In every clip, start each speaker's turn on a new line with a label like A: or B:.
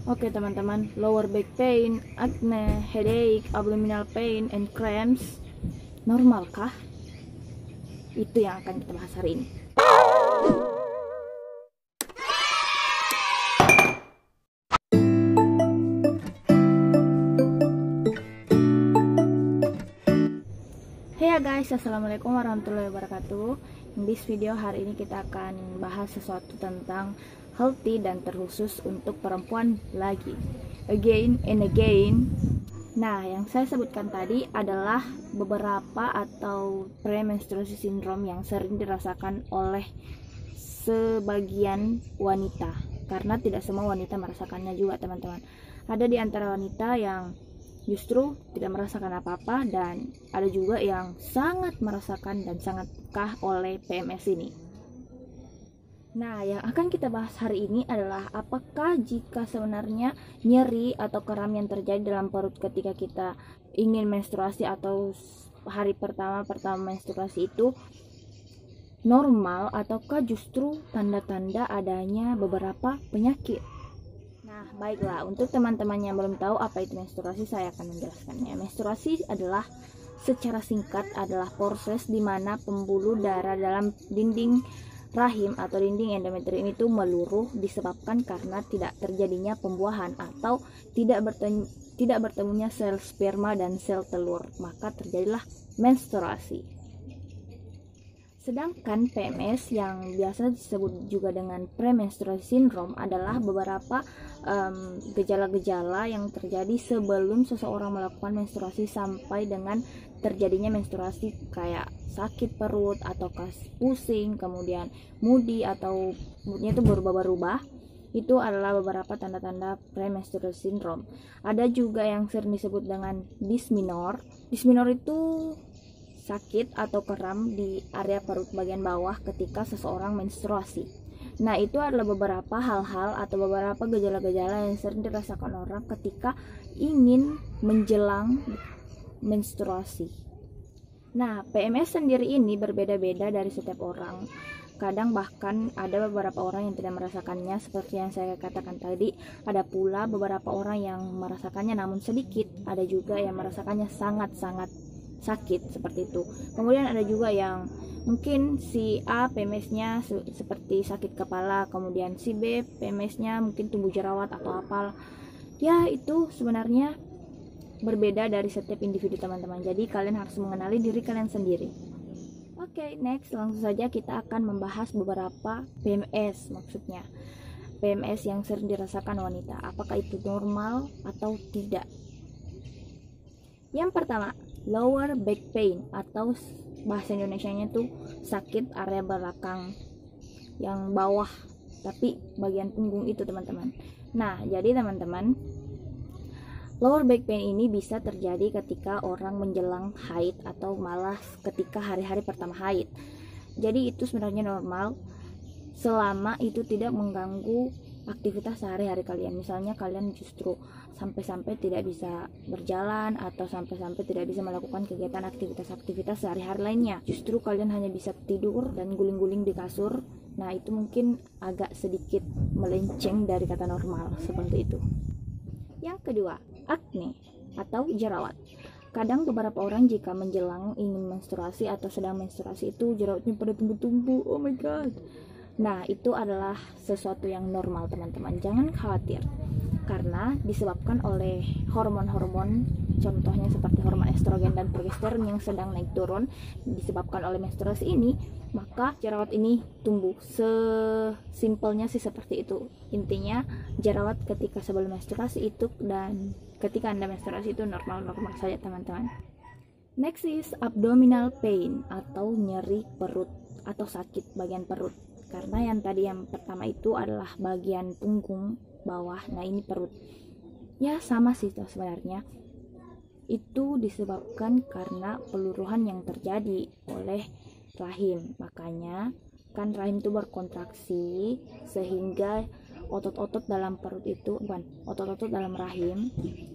A: Oke teman-teman, lower back pain, acne, headache, abdominal pain, and cramps, normalkah? Itu yang akan kita bahas hari ini. Hey guys, assalamualaikum warahmatullahi wabarakatuh. In this video hari ini kita akan bahas sesuatu tentang healthy dan terkhusus untuk perempuan lagi, again and again. Nah, yang saya sebutkan tadi adalah beberapa atau premenstruasi syndrome yang sering dirasakan oleh sebagian wanita, karena tidak semua wanita merasakannya juga teman-teman. Ada di antara wanita yang justru tidak merasakan apa-apa, dan ada juga yang sangat merasakan dan sangat peka oleh PMS ini. Nah, yang akan kita bahas hari ini adalah apakah jika sebenarnya nyeri atau kram yang terjadi dalam perut ketika kita ingin menstruasi atau hari pertama menstruasi itu normal, ataukah justru tanda-tanda adanya beberapa penyakit. Nah, baiklah, untuk teman-teman yang belum tahu apa itu menstruasi, saya akan menjelaskannya. Menstruasi adalah secara singkat adalah proses di mana pembuluh darah dalam dinding rahim atau dinding endometrium itu meluruh disebabkan karena tidak terjadinya pembuahan atau tidak bertemunya sel sperma dan sel telur, maka terjadilah menstruasi. Sedangkan PMS yang biasa disebut juga dengan premenstruasi syndrome adalah beberapa gejala-gejala yang terjadi sebelum seseorang melakukan menstruasi sampai dengan terjadinya menstruasi, kayak sakit perut atau pusing, kemudian moody atau moodnya itu berubah-ubah. Itu adalah beberapa tanda-tanda premenstruasi syndrome. Ada juga yang sering disebut dengan dysmenorrhea. Dysmenorrhea itu sakit atau kram di area perut bagian bawah ketika seseorang menstruasi. Nah, itu adalah beberapa hal-hal atau beberapa gejala-gejala yang sering dirasakan orang ketika ingin menjelang menstruasi. Nah, PMS sendiri ini berbeda-beda dari setiap orang. Kadang bahkan ada beberapa orang yang tidak merasakannya, seperti yang saya katakan tadi. Ada pula beberapa orang yang merasakannya namun sedikit. Ada juga yang merasakannya sangat-sangat sakit seperti itu. Kemudian ada juga yang mungkin si A PMS-nya seperti sakit kepala, kemudian si B PMS-nya mungkin tumbuh jerawat atau apa. Ya, itu sebenarnya berbeda dari setiap individu teman-teman. Jadi kalian harus mengenali diri kalian sendiri. Oke, next langsung saja kita akan membahas beberapa PMS, maksudnya PMS yang sering dirasakan wanita. Apakah itu normal atau tidak? Yang pertama, lower back pain atau bahasa Indonesianya tuh sakit area belakang yang bawah, tapi bagian punggung itu teman-teman. Nah, jadi teman-teman, lower back pain ini bisa terjadi ketika orang menjelang haid atau malah ketika hari-hari pertama haid. Jadi itu sebenarnya normal selama itu tidak mengganggu aktivitas sehari-hari kalian. Misalnya kalian justru sampai-sampai tidak bisa berjalan atau sampai-sampai tidak bisa melakukan kegiatan aktivitas sehari-hari lainnya. Justru kalian hanya bisa tidur dan guling-guling di kasur. Nah, itu mungkin agak sedikit melenceng dari kata normal, seperti itu. Yang kedua, acne atau jerawat. Kadang beberapa orang jika menjelang ingin menstruasi atau sedang menstruasi itu jerawatnya pada tumbuh-tumbuh. Oh my god. Nah, itu adalah sesuatu yang normal teman-teman, jangan khawatir, karena disebabkan oleh hormon-hormon, contohnya seperti hormon estrogen dan progesteron yang sedang naik turun disebabkan oleh menstruasi ini, maka jerawat ini tumbuh. Sesimpelnya sih seperti itu. Intinya jerawat ketika sebelum menstruasi itu dan ketika Anda menstruasi itu normal-normal saja teman-teman. Next is abdominal pain atau nyeri perut atau sakit bagian perut. Karena yang tadi yang pertama itu adalah bagian punggung bawah, nah ini perut. Ya sama sih sebenarnya. Itu disebabkan karena peluruhan yang terjadi oleh rahim. Makanya kan rahim itu berkontraksi sehingga otot-otot dalam perut itu, otot-otot dalam rahim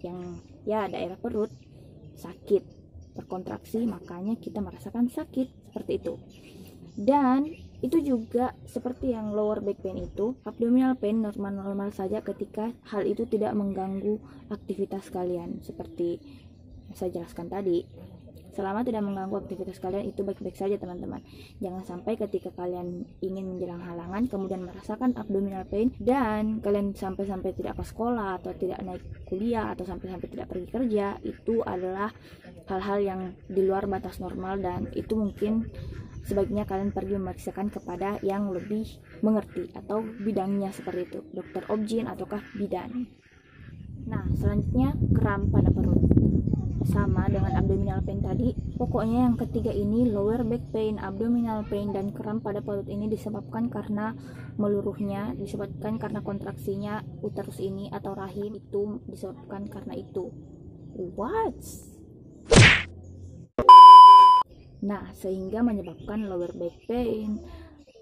A: yang ya daerah perut sakit, berkontraksi, makanya kita merasakan sakit seperti itu. Dan Itu juga seperti yang lower back pain itu, abdominal pain normal-normal saja ketika hal itu tidak mengganggu aktivitas kalian. Seperti yang saya jelaskan tadi, selama tidak mengganggu aktivitas kalian itu baik-baik saja teman-teman. Jangan sampai ketika kalian ingin menjelang halangan kemudian merasakan abdominal pain dan kalian sampai-sampai tidak ke sekolah atau tidak naik kuliah atau sampai-sampai tidak pergi kerja. Itu adalah hal-hal yang di luar batas normal dan itu mungkin sebaiknya kalian pergi memeriksakan kepada yang lebih mengerti atau bidangnya, seperti itu, dokter obgyn ataukah bidan. Nah, selanjutnya kram pada perut. Sama dengan abdominal pain tadi, pokoknya yang ketiga ini, lower back pain, abdominal pain, dan kram pada perut ini disebabkan karena meluruhnya, disebabkan karena kontraksinya uterus ini atau rahim, itu disebabkan karena itu. What? Nah, sehingga menyebabkan lower back pain,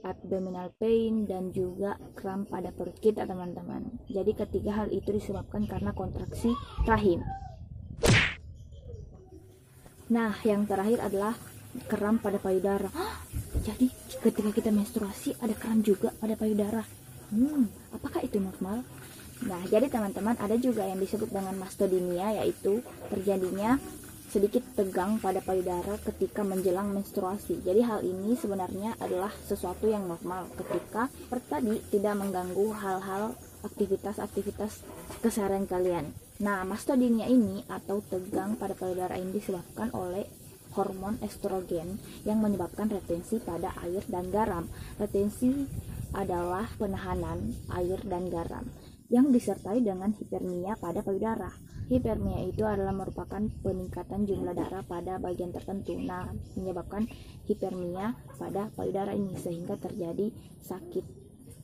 A: abdominal pain, dan juga kram pada perut kita teman-teman. Jadi ketiga hal itu disebabkan karena kontraksi rahim. Nah, yang terakhir adalah kram pada payudara. Jadi ketika kita menstruasi ada kram juga pada payudara. Apakah itu normal? Nah, jadi teman-teman, ada juga yang disebut dengan mastodynia, yaitu terjadinya sedikit tegang pada payudara ketika menjelang menstruasi. Jadi hal ini sebenarnya adalah sesuatu yang normal ketika tadi tidak mengganggu hal-hal aktivitas keseharian kalian. Nah, mastodynia ini atau tegang pada payudara ini disebabkan oleh hormon estrogen yang menyebabkan retensi pada air dan garam. Retensi adalah penahanan air dan garam yang disertai dengan hiperemia pada payudara. Hiperemia itu adalah merupakan peningkatan jumlah darah pada bagian tertentu. Nah, menyebabkan hiperemia pada payudara ini sehingga terjadi sakit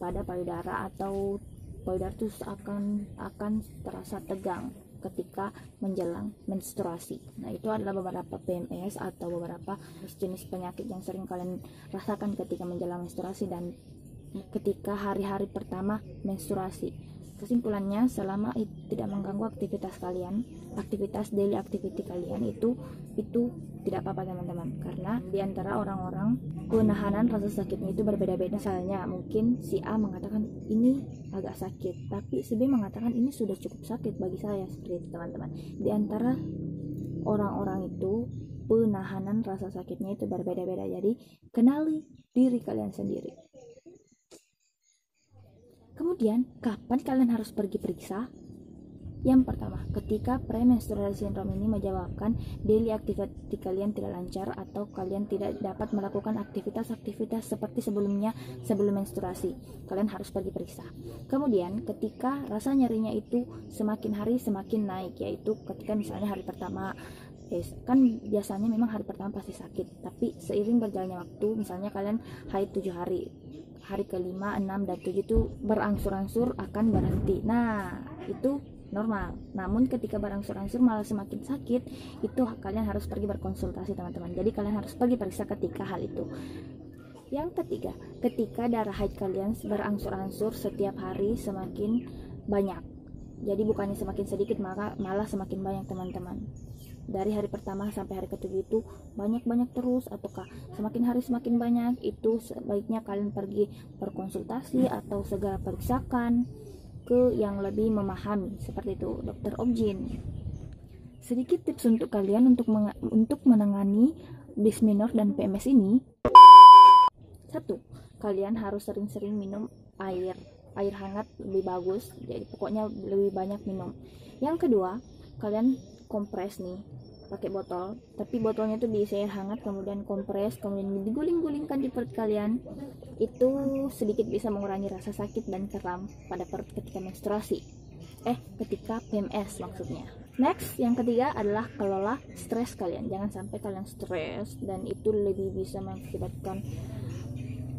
A: pada payudara atau payudara itu akan terasa tegang ketika menjelang menstruasi. Nah, itu adalah beberapa PMS atau beberapa jenis penyakit yang sering kalian rasakan ketika menjelang menstruasi dan ketika hari-hari pertama menstruasi. Kesimpulannya, selama tidak mengganggu aktivitas kalian, aktivitas daily activity kalian itu tidak apa-apa teman-teman, karena diantara orang-orang penahanan rasa sakitnya itu berbeda-beda. Misalnya mungkin si A mengatakan ini agak sakit, tapi si B mengatakan ini sudah cukup sakit bagi saya, seperti itu teman-teman. Diantara orang-orang itu penahanan rasa sakitnya itu berbeda-beda, jadi kenali diri kalian sendiri. Kemudian, kapan kalian harus pergi periksa? Yang pertama, ketika premenstrual syndrome ini menyebabkan daily activity kalian tidak lancar atau kalian tidak dapat melakukan aktivitas-aktivitas seperti sebelumnya sebelum menstruasi, kalian harus pergi periksa. Kemudian, ketika rasa nyerinya itu semakin hari semakin naik, yaitu ketika misalnya hari pertama, kan biasanya memang hari pertama pasti sakit, tapi seiring berjalannya waktu, misalnya kalian haid 7 hari, hari kelima, 6, dan 7 itu berangsur-angsur akan berhenti. Nah, itu normal. Namun ketika berangsur-angsur malah semakin sakit, itu kalian harus pergi berkonsultasi teman-teman. Jadi kalian harus pergi periksa ketika hal itu. Yang ketiga, ketika darah haid kalian berangsur-angsur setiap hari semakin banyak. Jadi bukannya semakin sedikit, malah semakin banyak teman-teman. Dari hari pertama sampai hari ke-7 itu banyak-banyak terus, ataukah semakin hari semakin banyak, itu sebaiknya kalian pergi berkonsultasi atau segera periksakan ke yang lebih memahami, seperti itu, dokter obgyn. Sedikit tips untuk kalian untuk menangani dysmenorrhea dan PMS ini. 1. Kalian harus sering-sering minum air hangat, lebih bagus, jadi pokoknya lebih banyak minum. Yang kedua, kalian kompres nih pakai botol, tapi botolnya tuh diisi air hangat, kemudian kompres, kemudian diguling-gulingkan di perut kalian. Itu sedikit bisa mengurangi rasa sakit dan kram pada perut ketika menstruasi, ketika PMS maksudnya. Next, yang ketiga adalah kelola stres kalian. Jangan sampai kalian stres dan itu lebih bisa mengakibatkan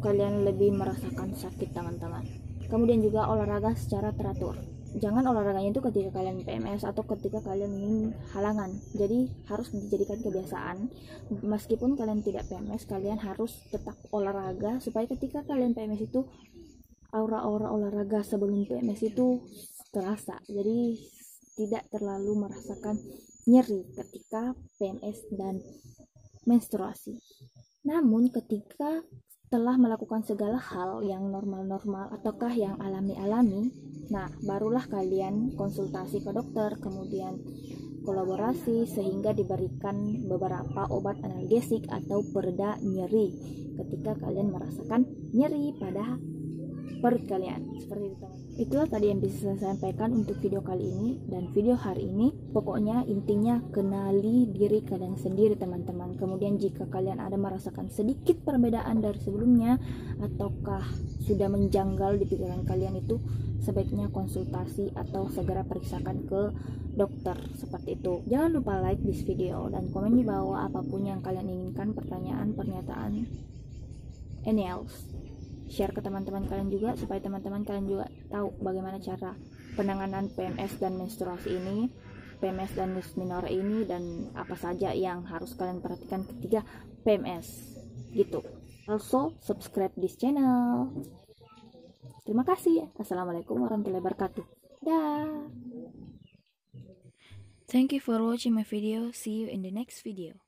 A: kalian lebih merasakan sakit teman-teman. Kemudian juga olahraga secara teratur. Jangan olahraganya itu ketika kalian PMS atau ketika kalian ingin halangan. Jadi harus dijadikan kebiasaan. Meskipun kalian tidak PMS, kalian harus tetap olahraga supaya ketika kalian PMS itu aura-aura olahraga sebelum PMS itu terasa. Jadi tidak terlalu merasakan nyeri ketika PMS dan menstruasi. Namun ketika Setelah melakukan segala hal yang normal-normal ataukah yang alami-alami, nah barulah kalian konsultasi ke dokter, kemudian kolaborasi sehingga diberikan beberapa obat analgesik atau pereda nyeri ketika kalian merasakan nyeri pada perut kalian. Seperti itu, teman. Itulah tadi yang bisa saya sampaikan untuk video kali ini dan video hari ini. Pokoknya intinya kenali diri kalian sendiri, teman-teman. Kemudian jika kalian ada merasakan sedikit perbedaan dari sebelumnya ataukah sudah menjanggal di pikiran kalian, itu sebaiknya konsultasi atau segera periksakan ke dokter. Seperti itu. Jangan lupa like this video dan komen di bawah apapun yang kalian inginkan, pertanyaan, pernyataan, any else. Share ke teman-teman kalian juga supaya teman-teman kalian juga tahu bagaimana cara penanganan PMS dan menstruasi ini, PMS dan dysmenorrhea ini, dan apa saja yang harus kalian perhatikan ketika PMS gitu. Also subscribe this channel. Terima kasih. Assalamualaikum warahmatullahi wabarakatuh. Dah. Thank you for watching my video. See you in the next video.